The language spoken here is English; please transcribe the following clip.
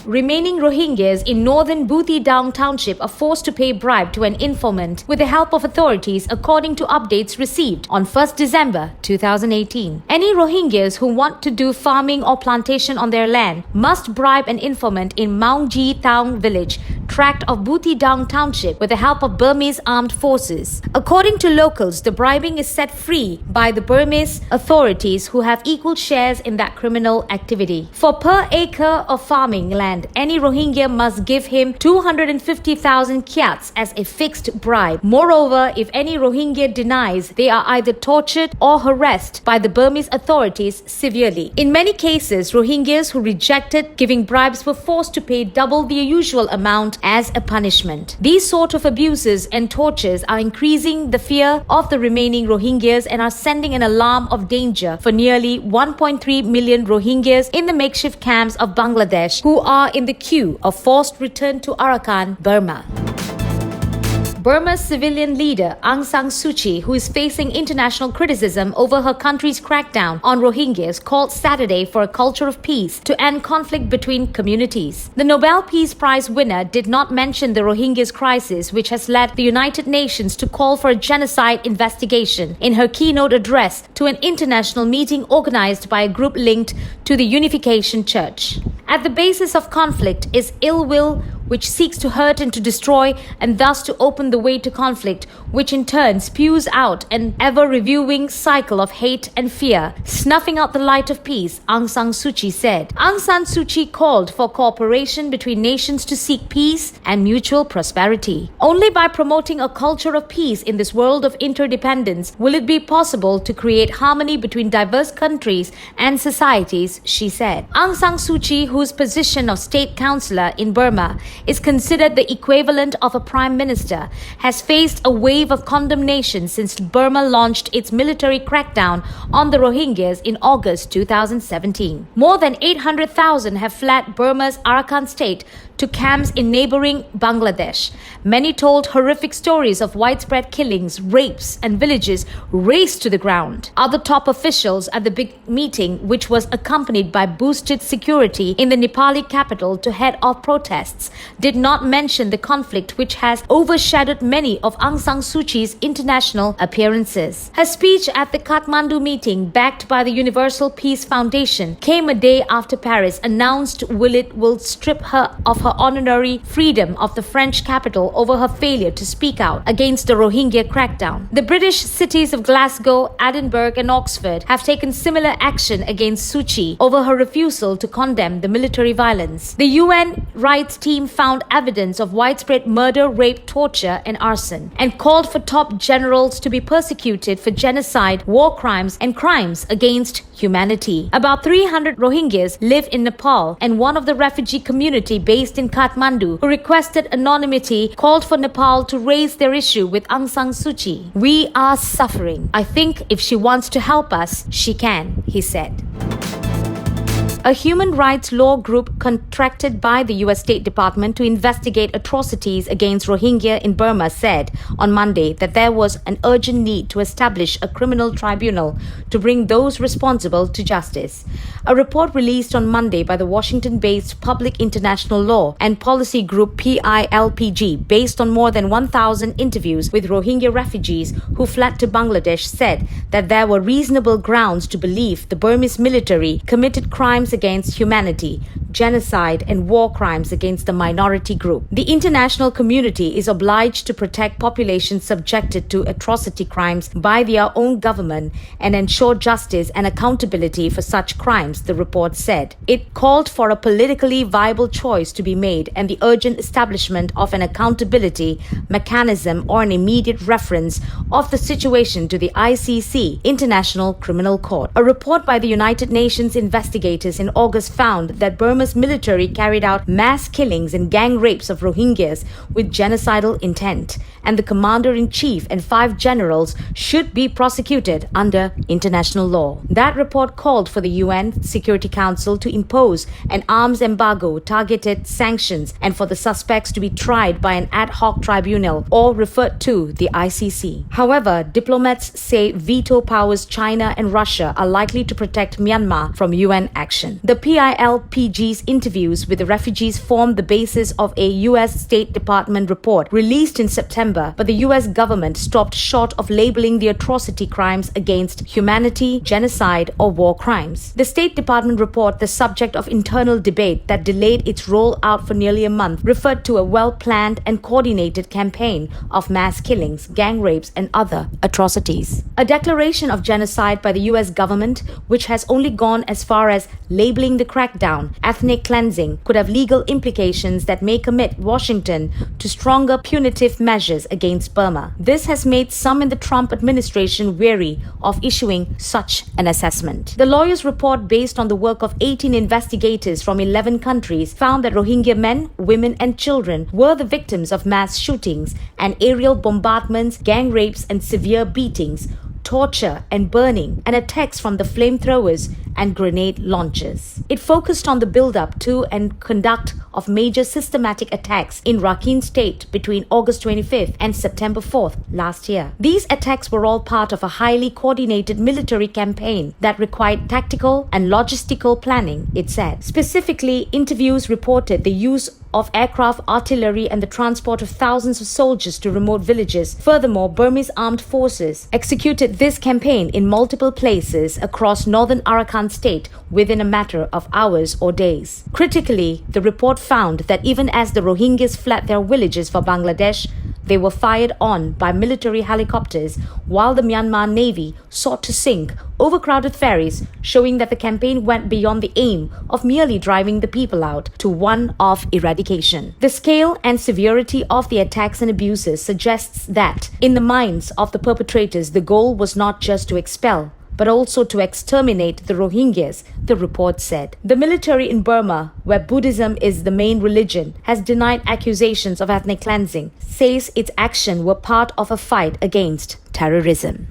remaining Rohingyas in northern Buthidaung township are forced to pay bribe to an informant with the help of authorities, according to updates received on 1st December 2018. Any Rohingyas who want to do farming or plantation on their land must bribe an informant in Maungji Town village, tract of Buthidaung township, with the help of Burmese armed forces. According to locals, the bribing is set free by the Burmese authorities, who have equal shares in that criminal activity. For per acre of farming land, any Rohingya must give him 250,000 kyats as a fixed bribe. Moreover, if any Rohingya denies, they are either tortured or harassed by the Burmese authorities severely. In many cases, Rohingyas who rejected giving bribes were forced to pay double the usual amount as a punishment. These sort of abuses and tortures are increasing the fear of the remaining Rohingyas and are sending an alarm of danger for nearly 1.3 million Rohingyas in the makeshift camps of Bangladesh who are in the queue of forced return to Arakan, Burma. Burma's civilian leader Aung San Suu Kyi, who is facing international criticism over her country's crackdown on Rohingyas, called Saturday for a culture of peace to end conflict between communities. The Nobel Peace Prize winner did not mention the Rohingyas crisis, which has led the United Nations to call for a genocide investigation, in her keynote address to an international meeting organized by a group linked to the Unification Church. At the basis of conflict is ill will, which seeks to hurt and to destroy, and thus to open the way to conflict, which in turn spews out an ever-reviewing cycle of hate and fear, snuffing out the light of peace, Aung San Suu Kyi said. Aung San Suu Kyi called for cooperation between nations to seek peace and mutual prosperity. Only by promoting a culture of peace in this world of interdependence will it be possible to create harmony between diverse countries and societies, she said. Aung San Suu Kyi, whose position of state councillor in Burma is considered the equivalent of a prime minister, has faced a wave of condemnation since Burma launched its military crackdown on the Rohingyas in August 2017. More than 800,000 have fled Burma's Arakan state to camps in neighboring Bangladesh. Many told horrific stories of widespread killings, rapes, and villages razed to the ground. Other top officials at the big meeting, which was accompanied by boosted security in the Nepali capital to head off protests, did not mention the conflict which has overshadowed many of Aung San Suu Kyi's international appearances. Her speech at the Kathmandu meeting, backed by the Universal Peace Foundation, came a day after Paris announced it will strip her of her honorary freedom of the French capital over her failure to speak out against the Rohingya crackdown. The British cities of Glasgow, Edinburgh and Oxford have taken similar action against Suu Kyi over her refusal to condemn the military violence. The UN rights team found evidence of widespread murder, rape, torture and arson, and called for top generals to be persecuted for genocide, war crimes and crimes against humanity. About 300 Rohingyas live in Nepal, and one of the refugee community based in Kathmandu, who requested anonymity, called for Nepal to raise their issue with Aung San Suu Kyi. "We are suffering. I think if she wants to help us, she can," he said. A human rights law group contracted by the US State Department to investigate atrocities against Rohingya in Burma said on Monday that there was an urgent need to establish a criminal tribunal to bring those responsible to justice. A report released on Monday by the Washington-based Public International Law and Policy Group PILPG, based on more than 1,000 interviews with Rohingya refugees who fled to Bangladesh, said that there were reasonable grounds to believe the Burmese military committed crimes against humanity, genocide and war crimes against the minority group. The international community is obliged to protect populations subjected to atrocity crimes by their own government and ensure justice and accountability for such crimes, the report said. It called for a politically viable choice to be made and the urgent establishment of an accountability mechanism or an immediate reference of the situation to the ICC, International Criminal Court. A report by the United Nations investigators in August found that Burma's military carried out mass killings and gang rapes of Rohingyas with genocidal intent, and the commander-in-chief and 5 generals should be prosecuted under international law. That report called for the UN Security Council to impose an arms embargo, targeted sanctions, and for the suspects to be tried by an ad hoc tribunal or referred to the ICC. However, diplomats say veto powers China and Russia are likely to protect Myanmar from UN action. The PILPG series interviews with the refugees formed the basis of a U.S. State Department report released in September, but the U.S. government stopped short of labeling the atrocity crimes against humanity, genocide, or war crimes. The State Department report, the subject of internal debate that delayed its rollout for nearly a month, referred to a well-planned and coordinated campaign of mass killings, gang rapes, and other atrocities. A declaration of genocide by the U.S. government, which has only gone as far as labeling the crackdown ethnic cleansing, could have legal implications that may commit Washington to stronger punitive measures against Burma. This has made some in the Trump administration wary of issuing such an assessment. The lawyer's report, based on the work of 18 investigators from 11 countries, found that Rohingya men, women, and children were the victims of mass shootings and aerial bombardments, gang rapes, and severe beatings, torture and burning, and attacks from the flamethrowers and grenade launchers. It focused on the build-up to and conduct of major systematic attacks in Rakhine State between August 25th and September 4th last year. These attacks were all part of a highly coordinated military campaign that required tactical and logistical planning, it said. Specifically, interviews reported the use of aircraft, artillery, and the transport of thousands of soldiers to remote villages. Furthermore, Burmese armed forces executed this campaign in multiple places across northern Arakan state within a matter of hours or days. Critically, the report found that even as the Rohingyas fled their villages for Bangladesh, they were fired on by military helicopters while the Myanmar Navy sought to sink overcrowded ferries, showing that the campaign went beyond the aim of merely driving the people out to one of eradication. The scale and severity of the attacks and abuses suggests that, in the minds of the perpetrators, the goal was not just to expel, but also to exterminate the Rohingyas, the report said. The military in Burma, where Buddhism is the main religion, has denied accusations of ethnic cleansing, says its actions were part of a fight against terrorism.